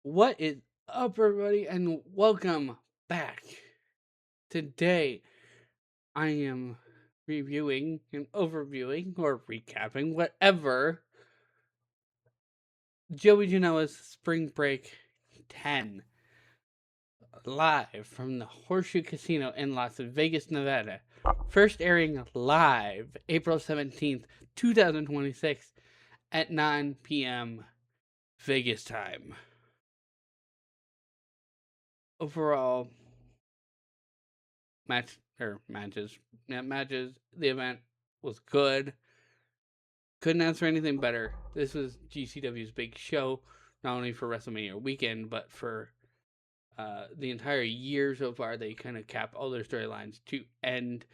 What is up, everybody, and welcome back. Today, I am reviewing and overviewing or recapping whatever Joey Janela's Spring Break 10 live from the Horseshoe Casino in Las Vegas, Nevada. First airing live April 17th, 2026 at 9 p.m. Vegas time. Overall, matches. Yeah, matches. The event was good. Couldn't ask for anything better. This was GCW's big show, not only for WrestleMania weekend, but for the entire year so far. They kind of cap all their storylines to end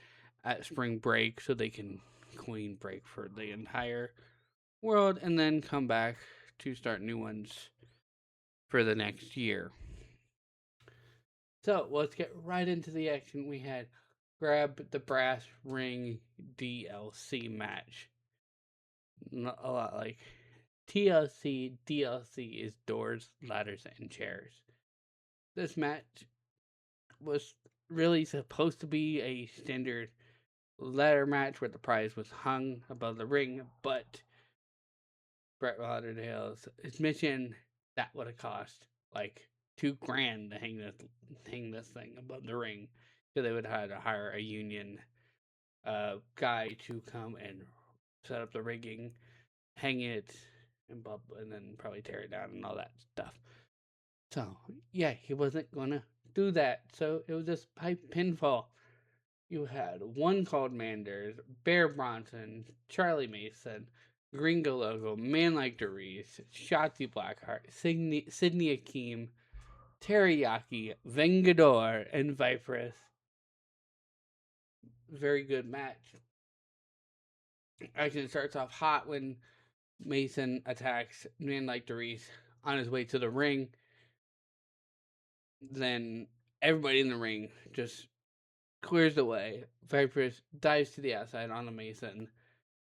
at spring break so they can clean break for the entire world and then come back to start new ones for the next year. So let's get right into the action. We had Grab the Brass Ring DLC match. A lot like TLC. DLC is doors, ladders, and chairs. This match was really supposed to be a standard ladder match where the prize was hung above the ring, but Brett Lauderdale's admission that would have cost like $2,000 to hang this thing above the ring, so they would have had to hire a union guy to come and set up the rigging, hang it, and then probably tear it down and all that stuff. So yeah, he wasn't gonna do that. So it was just by pinfall. You had one called Manders, Bear Bronson, Charlie Mason, Gringo Loco, Man Like DeReiss, Shotzi Blackheart, Sidney Akeem, Yaki, Vengador, and Vipress. Very good match. Action starts off hot when Mason attacks Man Like DeReiss on his way to the ring. Then everybody in the ring just clears the way. Vipress dives to the outside on the Mason.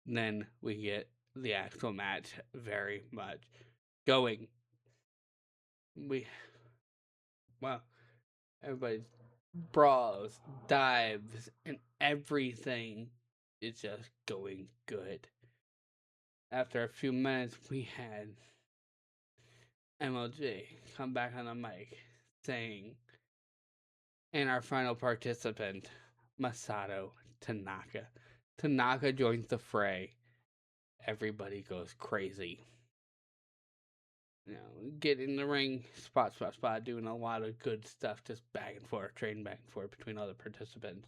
Then we get the actual match very much going. Everybody brawls, dives, and everything is just going good. After a few minutes, we had MLJ come back on the mic saying, and our final participant, Masato Tanaka. Tanaka joins the fray. Everybody goes crazy. Get in the ring, spot, doing a lot of good stuff, just back and forth, trading back and forth between other participants.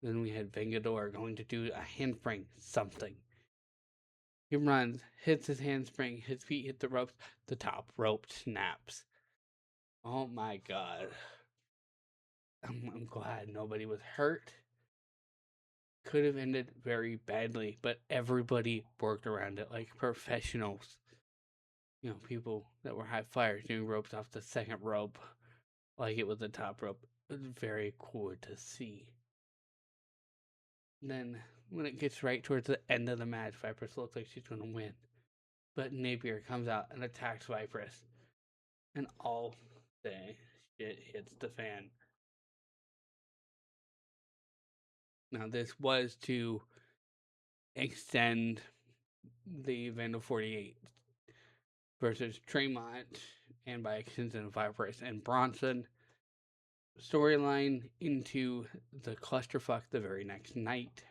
Then we had Vengador going to do a handspring, something. He runs, hits his handspring, his feet hit the ropes, the top rope snaps. Oh my god. I'm glad nobody was hurt. Could have ended very badly, but everybody worked around it like professionals. People that were high flyers doing ropes off the second rope like it was the top rope. It was very cool to see. Then, when it gets right towards the end of the match, Vipress looks like she's going to win. But Napier comes out and attacks Vipress. And all the shit hits the fan. Now, this was to extend the Vandal 48 versus Tremont, and by extension, Vipress and Bronson storyline into the clusterfuck the very next night,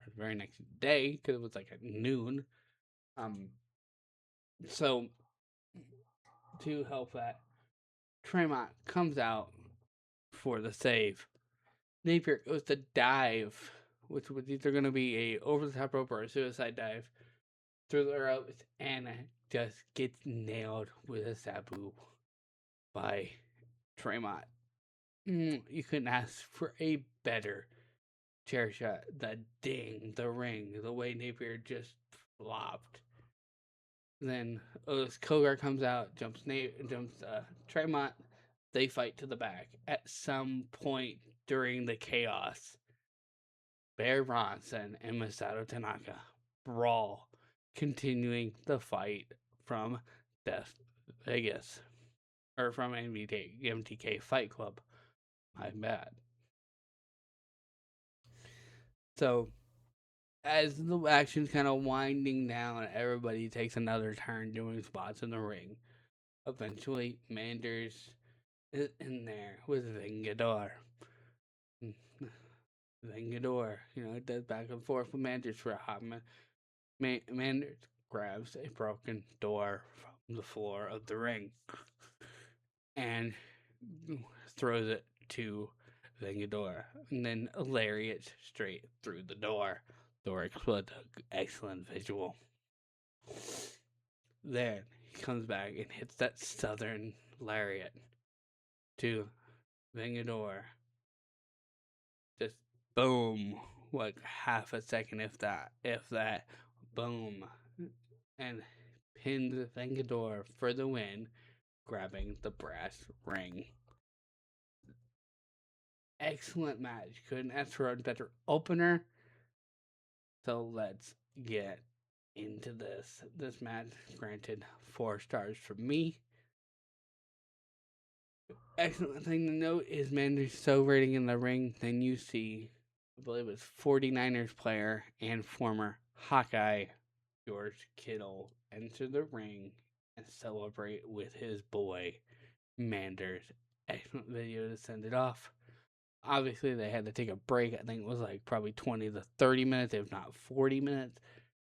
or the very next day, because it was like at noon. So to help that, Tremont comes out for the save. Napier goes to dive, which was either going to be a over the top rope or a suicide dive through the ropes, and just gets nailed with a sabu by Tremont. You couldn't ask for a better chair shot. The ding, the ring, the way Napier just flopped. Then Cogar comes out, jumps Tremont. They fight to the back. At some point during the chaos, Bear Bronson and Masato Tanaka brawl, continuing the fight from death Vegas. Or from MTK Fight Club. My bad. So, as the action's kind of winding down, everybody takes another turn doing spots in the ring. Eventually, Manders is in there with Vengador. Vengador, it does back and forth with Manders for a hot minute. Manders grabs a broken door from the floor of the ring and throws it to Vengador, and then a lariat straight through the door. Door explodes. Excellent visual. Then he comes back and hits that southern lariat to Vengador. Just boom, like half a second, if that, boom, and pins Vengador for the win, grabbing the brass ring. Excellent match. Couldn't ask for a better opener. So let's get into this. This match granted 4 stars from me. Excellent thing to note is Manders so rating in the ring. Then you see, I believe it's 49ers player and former Hawkeye George Kittle enter the ring and celebrate with his boy Manders. Excellent video to send it off. Obviously, they had to take a break. I think it was like probably 20 to 30 minutes, if not 40 minutes,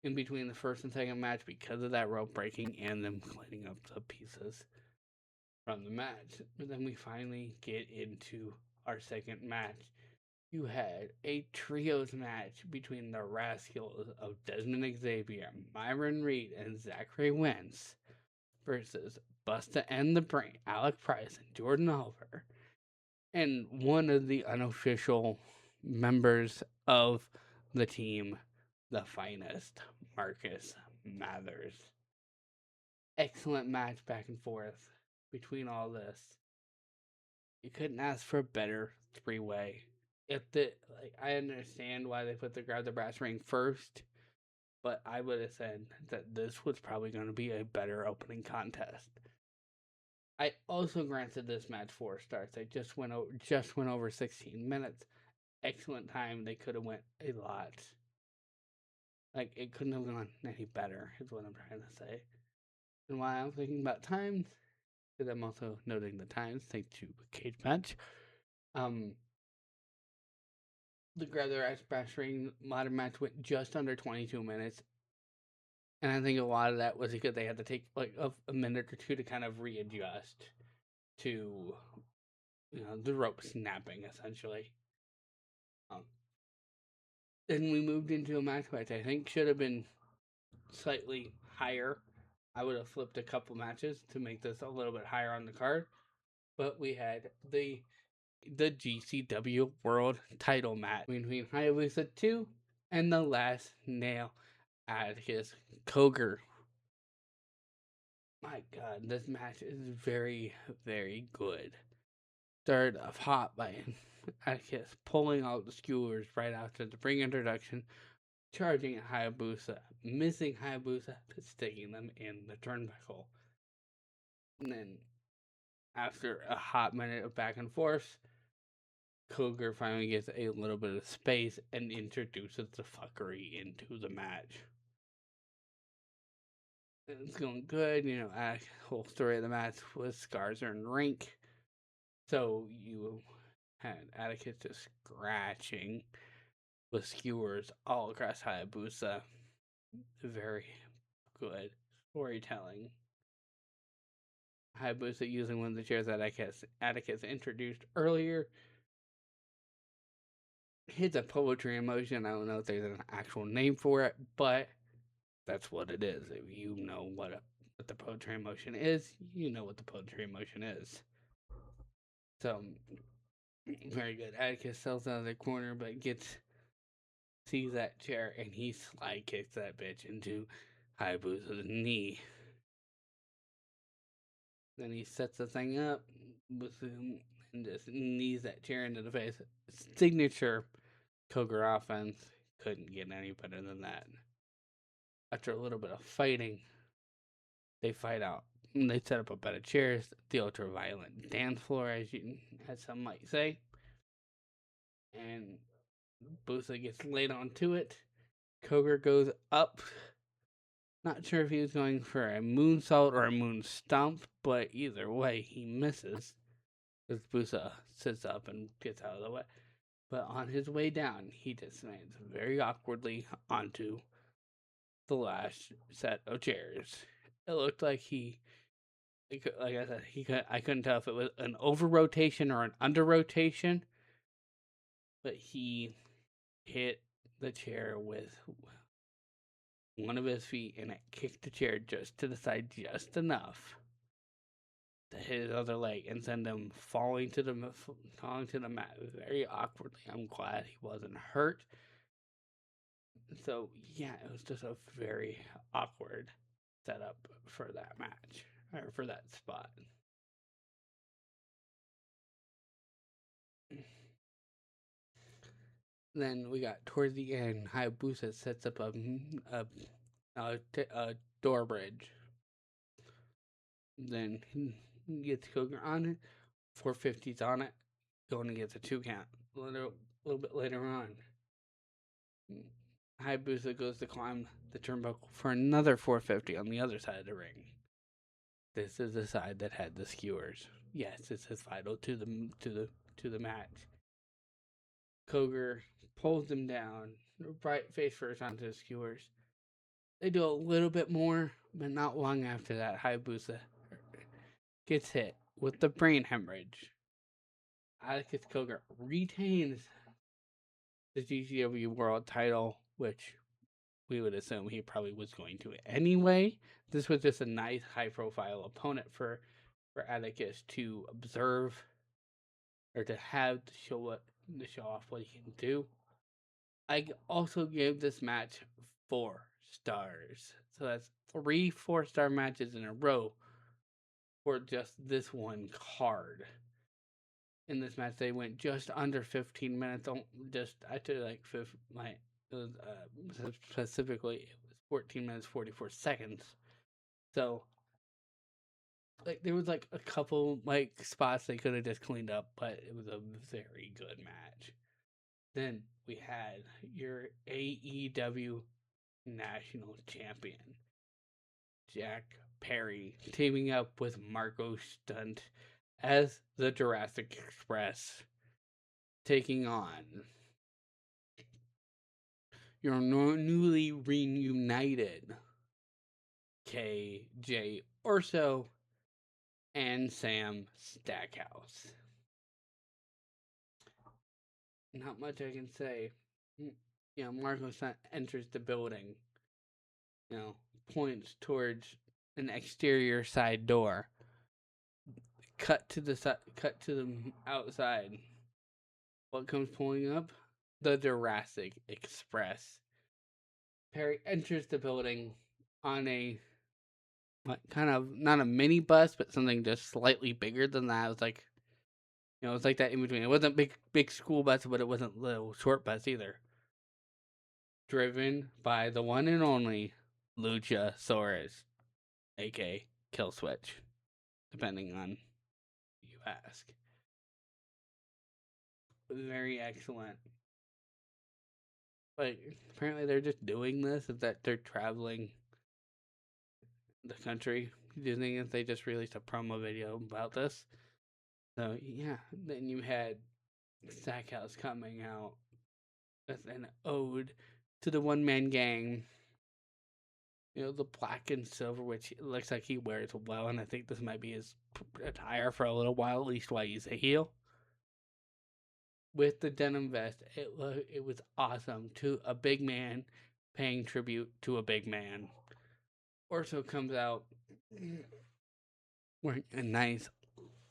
in between the first and second match because of that rope breaking and them cleaning up the pieces from the match. But then we finally get into our second match. You had a trios match between the Rascalz of Dezmond Xavier, Myron Reed, and Zackary Wentz versus Bustah and the Brain, Alec Price, and Jordan Oliver, and one of the unofficial members of the team, the finest, Marcus Mathers. Excellent match back and forth between all this. You couldn't ask for a better 3-way. I understand why they put the grab the brass ring first, but I would have said that this was probably going to be a better opening contest. I also granted this match 4 stars. They just went over 16 minutes. Excellent time. They could have went a lot. Like, it couldn't have gone any better, is what I'm trying to say. And while I'm thinking about times, because I'm also noting the times, thanks to Cage Match, the Grab the Brass Ring modern match went just under 22 minutes. And I think a lot of that was because they had to take like a minute or two to kind of readjust to, the rope snapping, essentially. Then we moved into a match which I think should have been slightly higher. I would have flipped a couple matches to make this a little bit higher on the card. But we had the GCW World Title match between Hayabusa 2 and the last nail, Atticus Cogar. My God, this match is very, very good. Started off hot by Atticus pulling out the skewers right after the ring introduction, charging at Hayabusa, missing Hayabusa, but sticking them in the turnbuckle. And then, after a hot minute of back and forth, Cogar finally gets a little bit of space and introduces the fuckery into the match. It's going good, the whole story of the match was scars are in rink. So you had Atticus just scratching with skewers all across Hayabusa. Very good storytelling. Hayabusa using one of the chairs that Atticus introduced earlier. Hits a poetry emotion. I don't know if there's an actual name for it, but that's what it is. If you know what the poetry emotion is, you know what the poetry emotion is. So, very good. Atticus sells out of the corner, but sees that chair, and he slide kicks that bitch into Hayabusa's knee. Then he sets the thing up with him and just knees that chair into the face. Signature Cogar offense. Couldn't get any better than that. After a little bit of fighting, they fight out They set up a bed of chairs, the ultra-violent dance floor, as some might say. And Bustah gets laid onto it. Cogar goes up. Not sure if he was going for a moonsault or a moon stomp, but either way, he misses. As Bustah sits up and gets out of the way. But on his way down, he dismounts very awkwardly onto the last set of chairs. It looked like like I said, I couldn't tell if it was an over rotation or an under rotation, but he hit the chair with one of his feet and it kicked the chair just to the side just enough to hit his other leg and send him falling to the mat very awkwardly. I'm glad he wasn't hurt. So yeah, it was just a very awkward setup for that match, or for that spot. Then we got towards the end, Hayabusa sets up a door bridge. Then he gets Cogar on it. 450's on it. Going to get the 2 count. A little bit later on, Hayabusa goes to climb the turnbuckle for another 450 on the other side of the ring. This is the side that had the skewers. Yes, this is vital to the match. Cogar pulls him down, right face first onto the skewers. They do a little bit more, but not long after that, Hayabusa gets hit with the brain hemorrhage. Atticus Cogar retains the GCW World title, which we would assume he probably was going to anyway. This was just a nice high-profile opponent for Atticus to observe, or to have to show off what he can do. I also gave this match 4 stars. So that's 3 4-star matches in a row for just this one card. In this match, they went just under 15 minutes. Specifically, it was 14 minutes 44 seconds. So, like, there was like a couple like spots they could have just cleaned up, but it was a very good match. Then we had your AEW National Champion, Jack Perry, teaming up with Marco Stunt as the Jurassic Express, taking on your newly reunited KJ Orso and Sam Stackhouse. Not much I can say. Marco Stunt enters the building, points towards an exterior side door. Cut to the outside. What comes pulling up? The Jurassic Express. Perry enters the building on a kind of not a mini bus, but something just slightly bigger than that. It was like, it was like that in between. It wasn't big school bus, but it wasn't little short bus either. Driven by the one and only Luchasaurus, aka Kill Switch, depending on who you ask. Very excellent. Like, apparently they're just doing this, is that they're traveling the country doing it. They just released a promo video about this. So yeah, then you had Stackhouse coming out with an ode to the one-man gang. The black and silver, which it looks like he wears well, and I think this might be his attire for a little while, at least while he's a heel. With the denim vest, it was awesome. To a big man paying tribute to a big man. Orso comes out wearing a nice,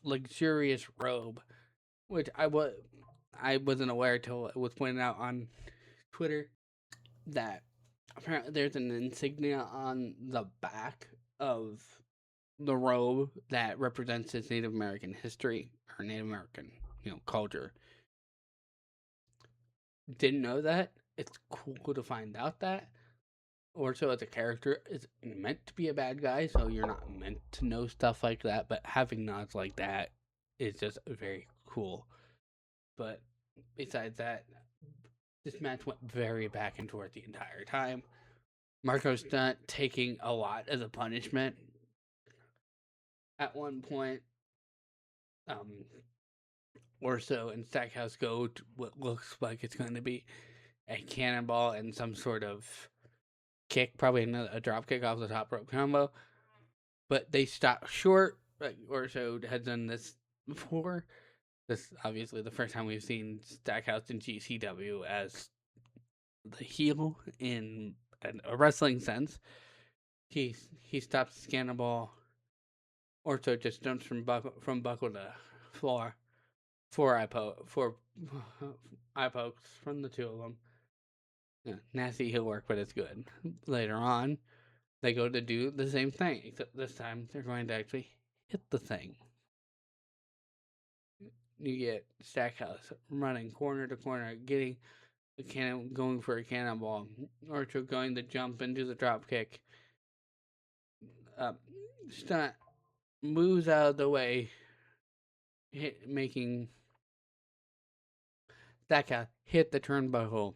luxurious robe, which I wasn't aware till it was pointed out on Twitter that apparently there's an insignia on the back of the robe that represents his Native American history, or Native American, culture. Didn't know that. It's cool to find out that. Orso as a character is meant to be a bad guy, so you're not meant to know stuff like that, but having nods like that is just very cool. But besides that, this match went very back and forth the entire time. Marco Stunt taking a lot as a punishment. At one point, um, Orso and Stackhouse go to what looks like it's going to be a cannonball and some sort of kick, probably a drop kick off the top rope combo. But they stop short. Like Orso has done this before. This obviously the first time we've seen Stackhouse in GCW as the heel in a wrestling sense. He stops the cannonball. Orso just jumps from buckle to floor. Four eye pokes from the two of them. Yeah, nasty heel work, but it's good. Later on, they go to do the same thing, except this time they're going to actually hit the thing. You get Stackhouse running corner to corner, getting going for a cannonball, Orso going to jump into the drop kick. Stunt moves out of the way, making Stackhouse hit the turnbuckle,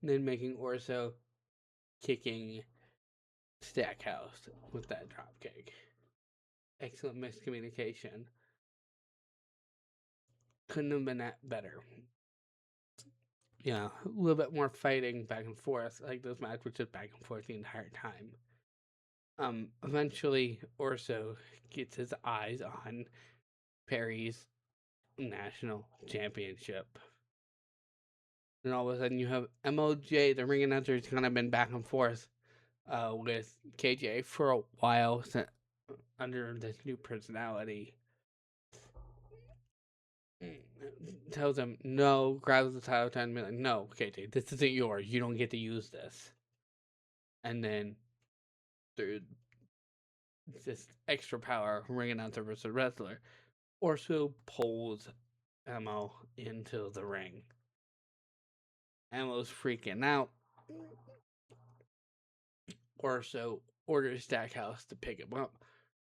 then making Orso kicking Stackhouse with that drop kick. Excellent miscommunication. Couldn't have been that better. Yeah, a little bit more fighting back and forth. Like this match was just back and forth the entire time. Eventually Orso gets his eyes on Perry's national championship. And all of a sudden you have MOJ, the ring announcer, has kind of been back and forth with KJ for a while under this new personality. Tells him no, grabs the title and be like, no, KJ, this isn't yours. You don't get to use this. And then through this extra power, ring announcer versus wrestler, Orso pulls Emo into the ring. Emo's freaking out. Orso orders Stackhouse to pick him up.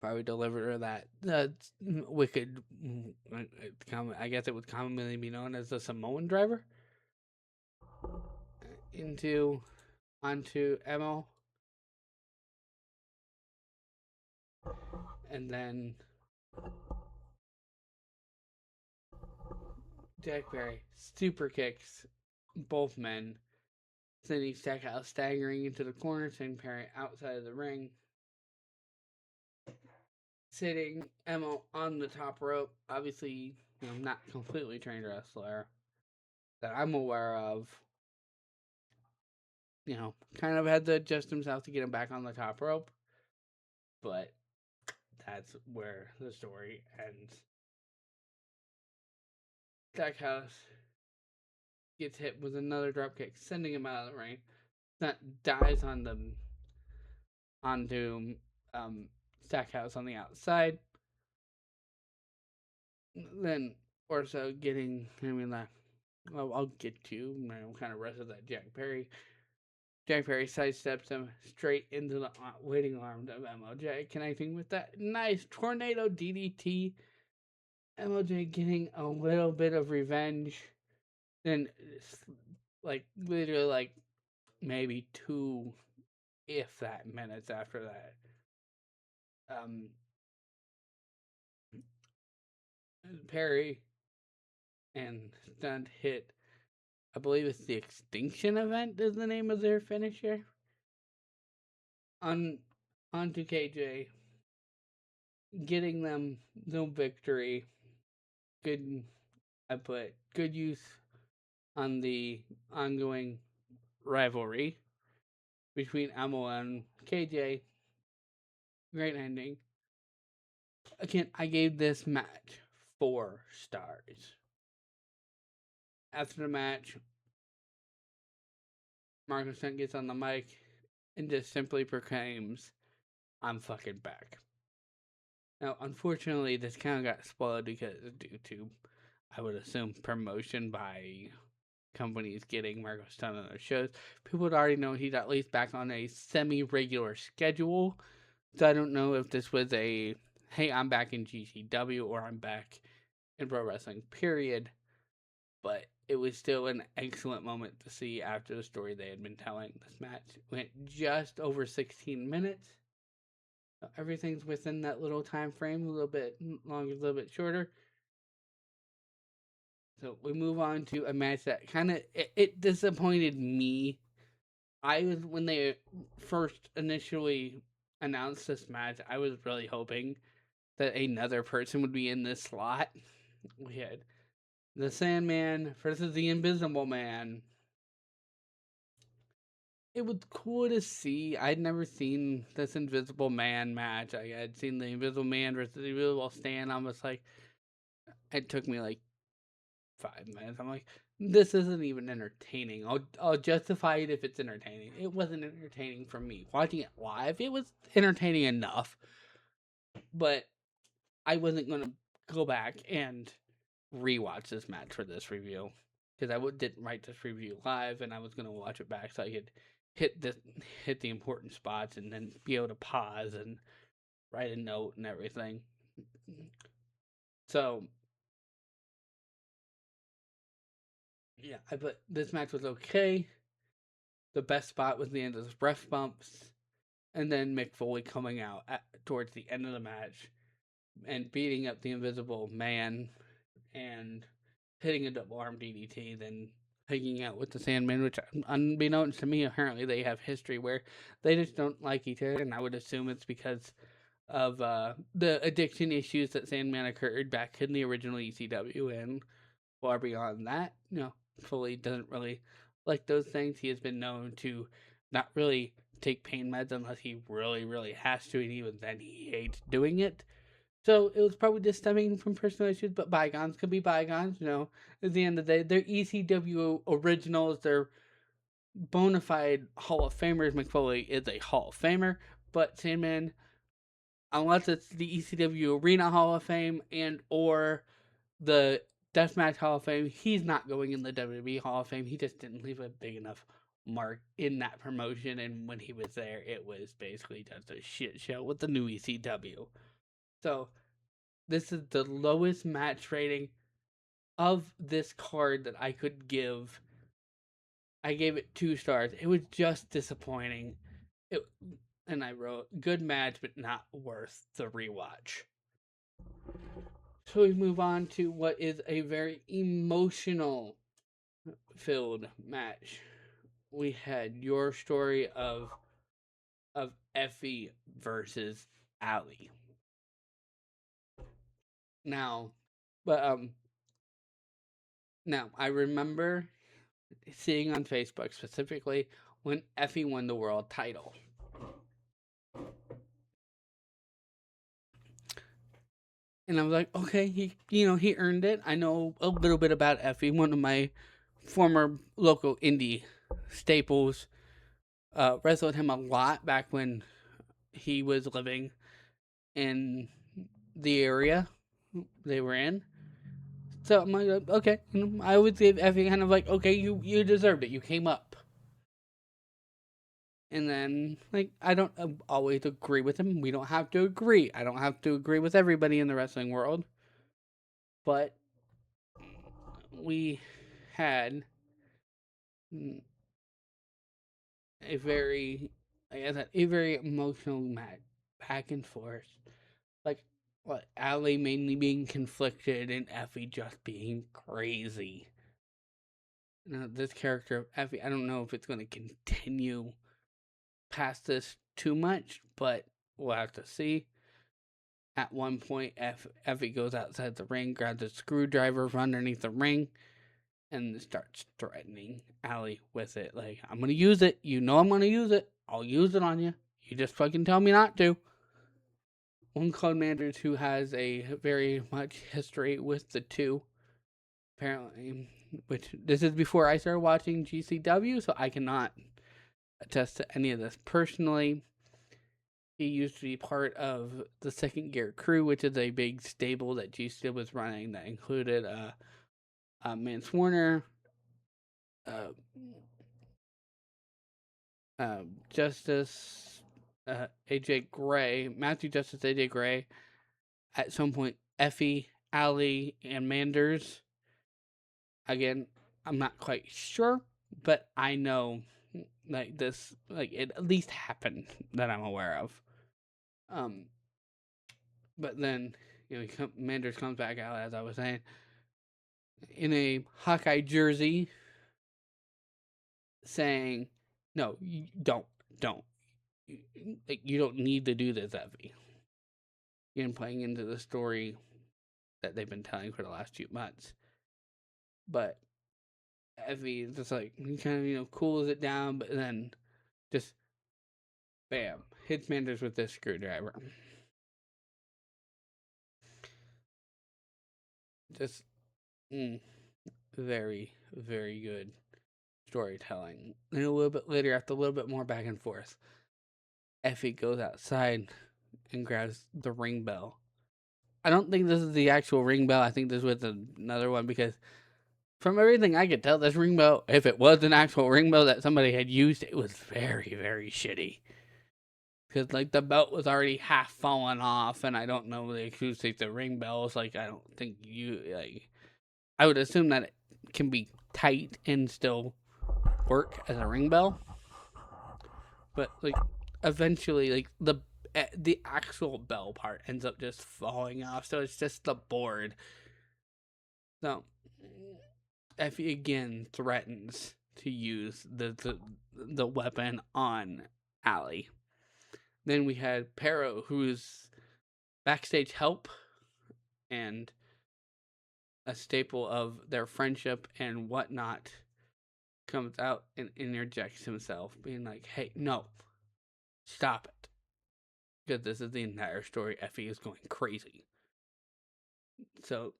Probably deliver her that wicked, I guess it would commonly be known as the Samoan driver, onto Emo. And then Zackary super kicks both men, sending Stackhouse staggering into the corner, sending Perry outside of the ring. Sitting Emo on the top rope. Obviously, not completely trained wrestler that I'm aware of. Kind of had to adjust himself to get him back on the top rope. But that's where the story ends. Stackhouse gets hit with another dropkick, sending him out of the ring. That dies onto Stackhouse on the outside. Then Orso getting, I'll get to, kind of rest of that Jack Perry. Jack Perry sidesteps him straight into the waiting arms of MLJ, connecting with that nice tornado DDT. MLJ getting a little bit of revenge. Then, literally, maybe 2, if that, minutes after that, Perry and Stunt hit, I believe it's the Extinction Event is the name of their finisher, onto KJ, getting them the victory. Good use on the ongoing rivalry between Amo and KJ. Great ending. Again, I gave this match 4 stars. After the match, Marcus Stunt gets on the mic and just simply proclaims, "I'm fucking back." Now, unfortunately, this kind of got spoiled because due to, I would assume, promotion by companies getting Marco Stunt on their shows. People would already know he's at least back on a semi-regular schedule. So I don't know if this was a, hey, I'm back in GCW or I'm back in pro wrestling, period. But it was still an excellent moment to see after the story they had been telling. This match went just over 16 minutes. Everything's within that little time frame, a little bit longer, a little bit shorter. So we move on to a match that kind of it disappointed me. I was, when they first initially announced this match, I was really hoping that another person would be in this slot. We had the Sandman versus the Invisible Man. It was cool to see. I'd never seen this Invisible Man match. I had seen the Invisible Man versus the Invisible Stan. I was like, it took me like 5 minutes. I'm like, this isn't even entertaining. I'll justify it if it's entertaining. It wasn't entertaining for me. Watching it live, it was entertaining enough, but I wasn't gonna go back and rewatch this match for this review because didn't write this review live, and I was gonna watch it back so I could hit the important spots and then be able to pause and write a note and everything. So yeah, but this match was okay. The best spot was the end of the breath bumps, and then Mick Foley coming out towards the end of the match and beating up the Invisible Man and hitting a double arm DDT, then hanging out with the Sandman, which, unbeknownst to me, apparently they have history where they just don't like each other, and I would assume it's because of the addiction issues that Sandman occurred back in the original ECW, and far beyond that, Foley doesn't really like those things. He has been known to not really take pain meds unless he really, really has to, and even then he hates doing it. So it was probably just stemming from personal issues, but bygones could be bygones. At the end of the day, they're ECW originals. They're bona fide Hall of Famers. Mick Foley is a Hall of Famer, but Sandman, unless it's the ECW Arena Hall of Fame and or the Deathmatch Hall of Fame, he's not going in the WWE Hall of Fame. He just didn't leave a big enough mark in that promotion, and when he was there, it was basically just a shit show with the new ECW. So this is the lowest match rating of this card that I could give. I gave it 2 stars. It was just disappointing. And I wrote, good match, but not worth the rewatch. So we move on to what is a very emotional filled match. We had your story of Effie versus Ali. Now, I remember seeing on Facebook specifically when Effie won the world title. And I was like, okay, he earned it. I know a little bit about Effie, one of my former local indie staples. Wrestled him a lot back when he was living in the area they were in. So I'm like, okay, I would give Effie kind of like, okay, you deserved it. You came up. And then, I don't always agree with him. We don't have to agree. I don't have to agree with everybody in the wrestling world. But we had a very emotional match, back and forth. Ali mainly being conflicted and Effie just being crazy. Now, this character of Effie, I don't know if it's going to continue past this too much, but we'll have to see. At one point, Effie goes outside the ring, grabs a screwdriver from underneath the ring, and starts threatening Ali with it. Like, I'm going to use it. You know I'm going to use it. I'll use it on you. You just fucking tell me not to. One called Manders, who has a very much history with the two, apparently, which this is before I started watching GCW, so I cannot attest to any of this personally. He used to be part of the Second Gear Crew, which is a big stable that GCW was running that included Mance Warner, uh, Justice AJ Gray, Matthew Justice AJ Gray. At some point, Effie, Ali, and Manders. Again, I'm not quite sure, but I know like this, like it at least happened that I'm aware of. Um, but then Manders comes back out, as I was saying, in a Hawkeye jersey, saying, "No, you don't, like you don't need to do this, Effie." And playing into the story that they've been telling for the last few months, but Effie just like he kind of cools it down, but then just bam hits Manders with this screwdriver. Just very very good storytelling. And a little bit later, after a little bit more back and forth, Effie goes outside and grabs the ring bell. I don't think this is the actual ring bell. I think this was another one because from everything I could tell, this ring bell, if it was an actual ring bell that somebody had used, it was very, very shitty. Because, like, the belt was already half fallen off, and I don't know the acoustics of ring bells. Like, I don't think I would assume that it can be tight and still work as a ring bell. But, like, eventually, like, the actual bell part ends up just falling off, so it's just the board. So, Effie again threatens to use the weapon on Ali. Then we had Pero, who's backstage help and a staple of their friendship and whatnot, comes out and interjects himself, being like, "Hey, no, stop it," because this is the entire story. Effie is going crazy, so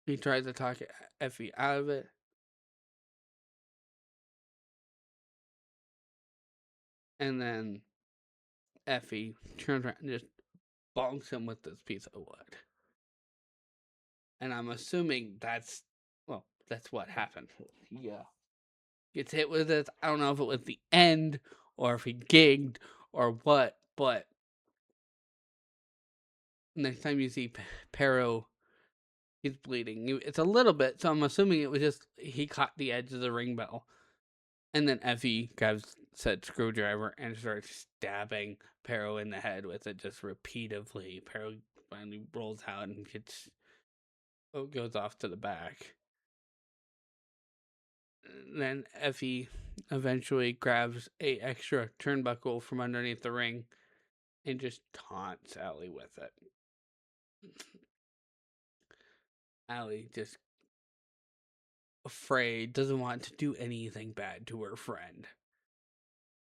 he tries to talk Effie out of it, and then Effie turns around and just bonks him with this piece of wood. And I'm assuming that's what happened. Yeah, gets hit with it. I don't know if it was the end or if he gigged or what, but next time you see Pero, he's bleeding. It's a little bit, so I'm assuming it was just he caught the edge of the ring bell. And then Effie grabs said screwdriver and starts stabbing Pero in the head with it just repeatedly. Pero finally rolls out and goes off to the back. Then Effie eventually grabs a extra turnbuckle from underneath the ring and just taunts Ali with it. Ali just afraid, doesn't want to do anything bad to her friend.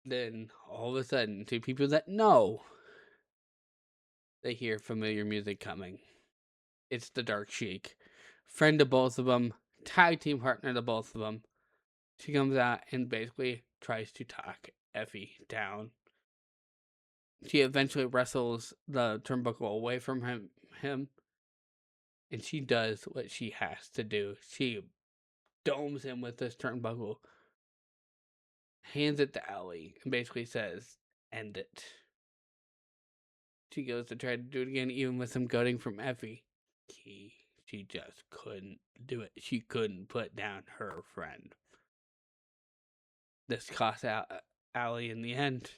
Then all of a sudden, to people that know, they hear familiar music coming. It's the Dark Sheik, friend of both of them, tag team partner to both of them. She comes out and basically tries to talk Effie down. She eventually wrestles the turnbuckle away from him, and she does what she has to do. She domes him with this turnbuckle, hands it to Ali, and basically says, "End it." She goes to try to do it again, even with some goading from Effie. She just couldn't do it. She couldn't put down her friend. This cost Ali in the end,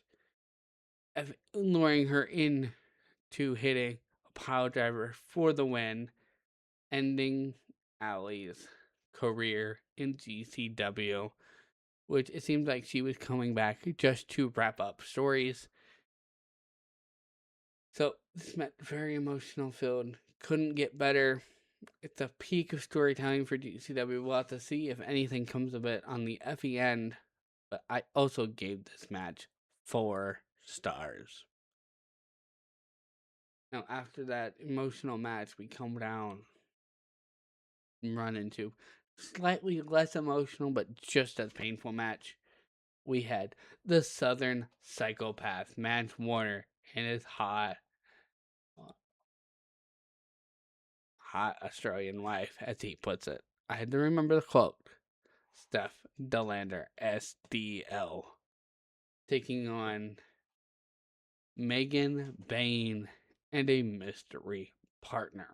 luring her into hitting a pile driver for the win, ending Ali's career in GCW, which it seems like she was coming back just to wrap up stories. So this meant very emotional filled. Couldn't get better. It's a peak of storytelling for GCW. We'll have to see if anything comes of it on the Effie end. But I also gave this match 4 stars. Now, after that emotional match, we come down and run into slightly less emotional, but just as painful match. We had the Southern Psychopath, Mance Warner, and his hot Australian wife, as he puts it. I had to remember the quote. Steph Delander, SDL, taking on Megan Bayne and a mystery partner.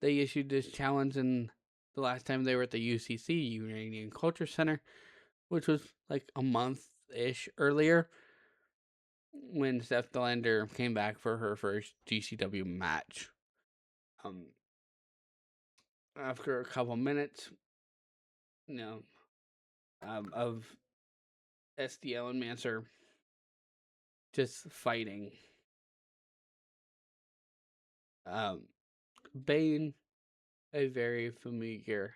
They issued this challenge in the last time they were at the UCC, Union Culture Center, which was like a month-ish earlier, when Steph Delander came back for her first GCW match. After a couple minutes, of SDL and Manser just fighting, Bane, a very familiar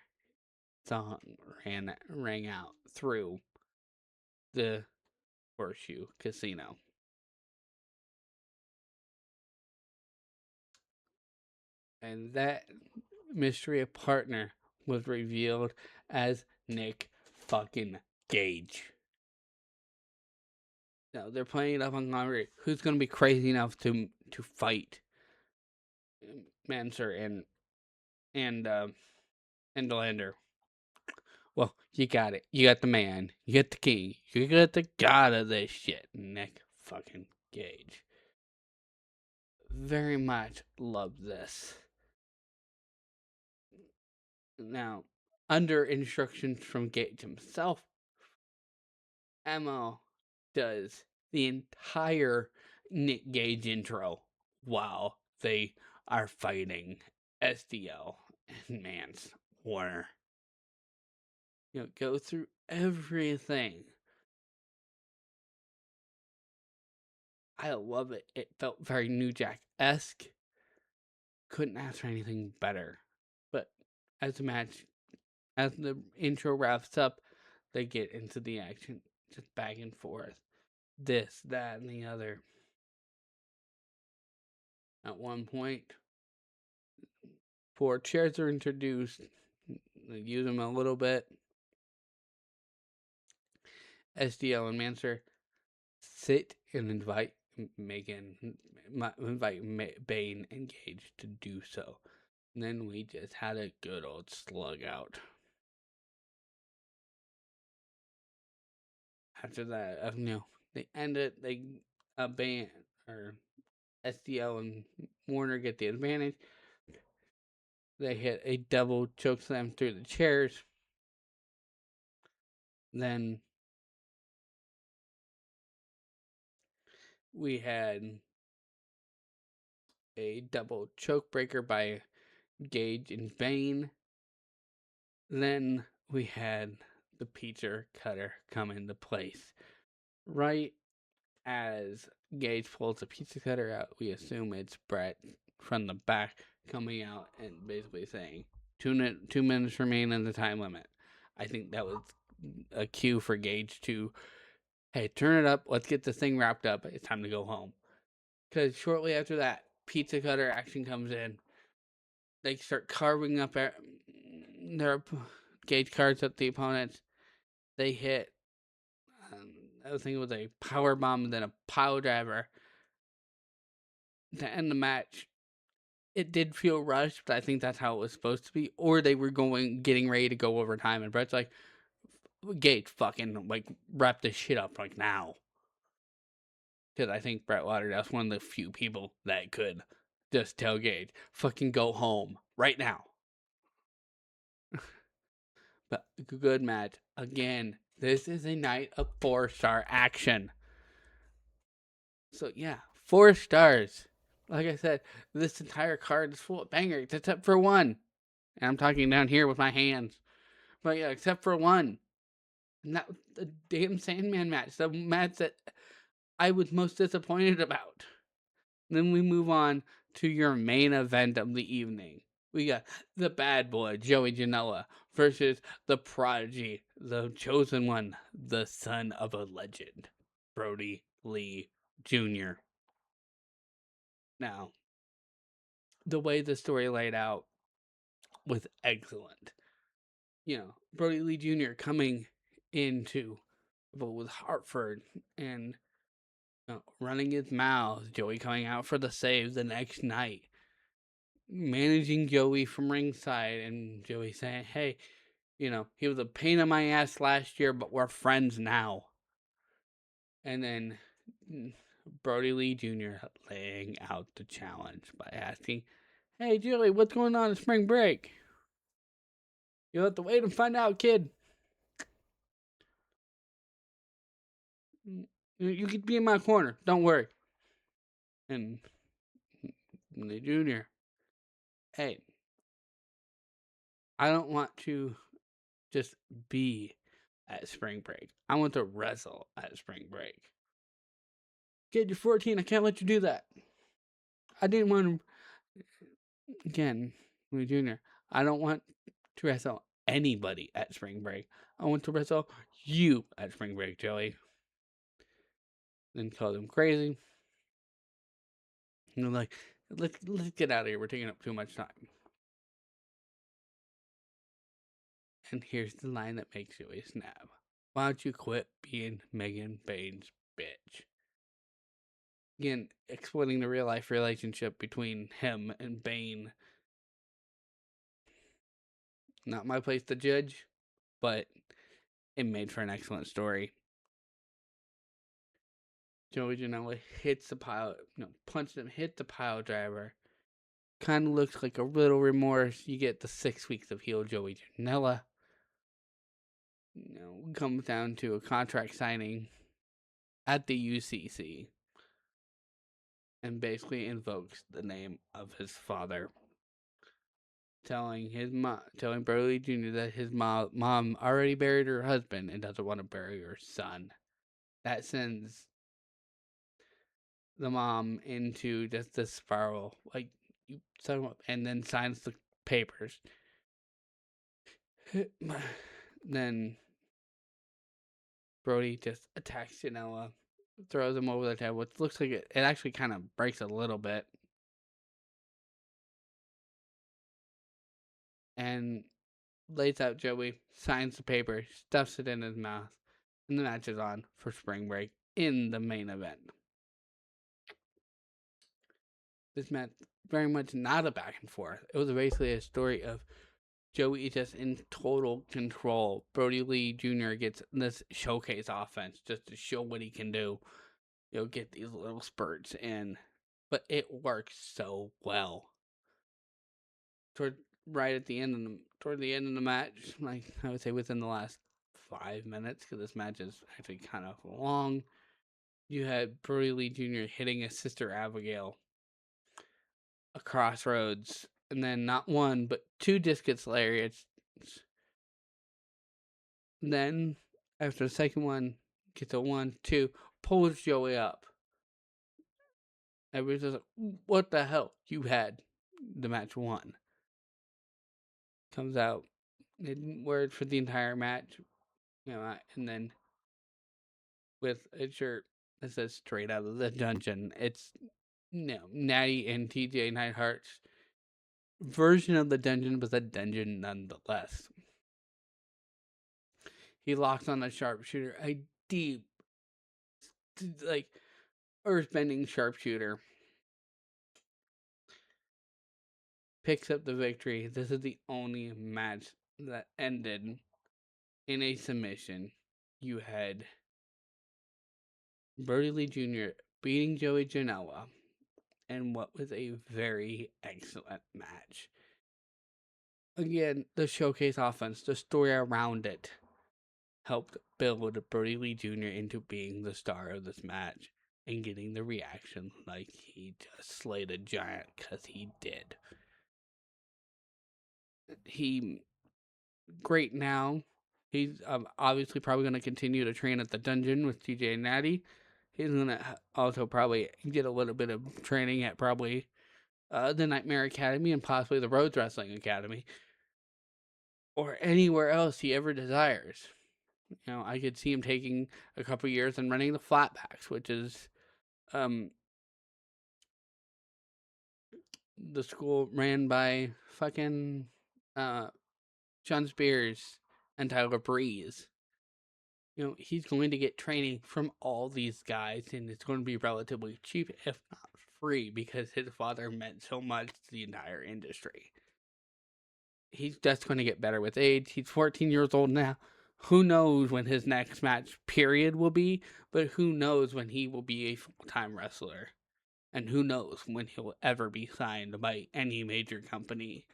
song rang out through the Horseshoe Casino. And that mystery partner was revealed as Nick fucking Gage. Now they're playing it up on camera. Who's gonna be crazy enough to fight Manser and Delander? Well, you got it. You got the man. You got the king. You got the god of this shit, Nick fucking Gage. Very much love this. Now, under instructions from Gage himself, Emma does the entire Nick Gage intro while they are fighting SDL and Mance Warner. Go through everything. I love it. It felt very New Jack-esque. Couldn't ask for anything better. But as the intro wraps up, they get into the action, just back and forth. This, that, and the other. At one point, 4 chairs are introduced. They use them a little bit. SDL and Manser sit and invite Bane and Gage to do so. And then we just had a good old slug out. After that, they end it. Bane or SDL and Warner get the advantage. They hit a double choke slam through the chairs. Then we had a double choke breaker by Gage and Bane. Then we had the pizza cutter come into place. Right as Gage pulls the pizza cutter out, we assume it's Brett from the back coming out and basically saying, 2 minutes remain in the time limit. I think that was a cue for Gage to, hey, turn it up. Let's get this thing wrapped up. It's time to go home. Because shortly after that, pizza cutter action comes in. They start carving up their Gage cards up the opponents. They hit, I think it was a power bomb and then a pile driver to end the match. It did feel rushed, but I think that's how it was supposed to be. Or they were getting ready to go overtime, and Brett's like, Gage, fucking, wrap this shit up, now. Because I think Brett Lauderdale's one of the few people that could just tell Gage, fucking go home right now. But good match. Again, this is a night of 4-star action. So yeah, 4 stars. Like I said, this entire card is full of bangers, except for one. And I'm talking down here with my hands. But yeah, except for one. And that was the damn Sandman match. The match that I was most disappointed about. Then we move on to your main event of the evening. We got the bad boy, Joey Janela, versus the prodigy, the chosen one, the son of a legend, Brody Lee Jr. Now, the way the story laid out was excellent. Brody Lee Jr. coming into with Hartford and running his mouth, Joey coming out for the save the next night, managing Joey from ringside, and Joey saying, hey, he was a pain in my ass last year, but we're friends now. And then Brody Lee Jr. laying out the challenge by asking, "Hey, Julie, what's going on in spring break? You'll have to wait and find out, kid. You could be in my corner. Don't worry." And the Jr., "Hey, I don't want to just be at spring break. I want to wrestle at spring break. Kid, you're 14. I can't let you do that. I didn't want to." Again, Lee Jr., "I don't want to wrestle anybody at spring break. I want to wrestle you at spring break, Joey." Then called him crazy. And I'm like, let's get out of here. We're taking up too much time. And here's the line that makes Joey snap. "Why don't you quit being Megan Bane's bitch?" Again, explaining the real life relationship between him and Bane. Not my place to judge, but it made for an excellent story. Joey Janela hits the pile, punches him, hit the pile driver. Kind of looks like a little remorse. You get the 6 weeks of heel Joey Janela. Comes down to a contract signing at the UCC. And basically invokes the name of his father. Telling Brody Jr. that his mom already buried her husband and doesn't want to bury her son. That sends the mom into just this spiral, like, you set him up, and then signs the papers. Then Brody just attacks Janela, throws him over the table, which looks like it actually kind of breaks a little bit. And lays out Joey, signs the paper, stuffs it in his mouth, and the match is on for spring break in the main event. This match very much not a back and forth. It was basically a story of Joey just in total control. Brody Lee Jr. gets this showcase offense just to show what he can do. Get these little spurts in, but it works so well. Toward the end of the match, like I would say within the last 5 minutes, because this match is actually kind of long, you had Brody Lee Jr. hitting his sister Abigail a crossroads, and then not one but two discus lariats. Then after the second one, gets a 1-2, pulls Joey up. Everybody's just like, "What the hell? You had the match won." Comes out, word for the entire match, and then with a shirt that says "Straight Out of the Dungeon." It's Natty and TJ Neidhart's version of the dungeon, was a dungeon nonetheless. He locks on a sharpshooter, a deep, like, earthbending sharpshooter. Picks up the victory. This is the only match that ended in a submission. You had Brody Lee Jr. beating Joey Janela in what was a very excellent match. Again, the showcase offense, the story around it, helped build Brody Lee Jr. into being the star of this match and getting the reaction like he just slayed a giant, because he did. He great now. He's obviously probably going to continue to train at the dungeon with TJ and Natty. He's going to also probably get a little bit of training at probably the Nightmare Academy and possibly the Rhodes Wrestling Academy, or anywhere else he ever desires. I could see him taking a couple years and running the Flatbacks, which is the school ran by fucking John Spears and Tyler Breeze. He's going to get training from all these guys, and it's going to be relatively cheap, if not free, because his father meant so much to the entire industry. he's just going to get better with age. He's 14 years old now. Who knows when his next match period will be, but who knows when he will be a full-time wrestler. And who knows when he'll ever be signed by any major company.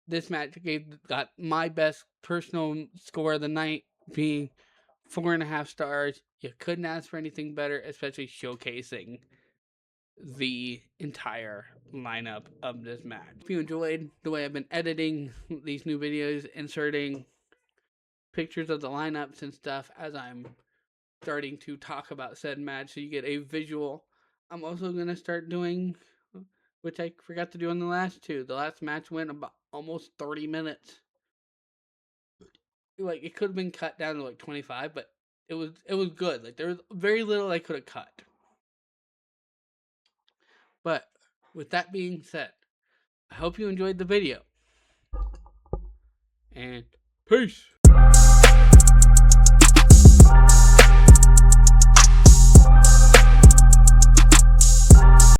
This match got my best personal score of the night, being 4.5 stars. You couldn't ask for anything better, especially showcasing the entire lineup of this match. If you enjoyed the way I've been editing these new videos, inserting pictures of the lineups and stuff as I'm starting to talk about said match, so you get a visual. I'm also going to start doing, which I forgot to do on the last two. The last match went about almost 30 minutes. Like, it could have been cut down to like 25, but it was good. Like, there was very little I could have cut. But with that being said, I hope you enjoyed the video. And peace.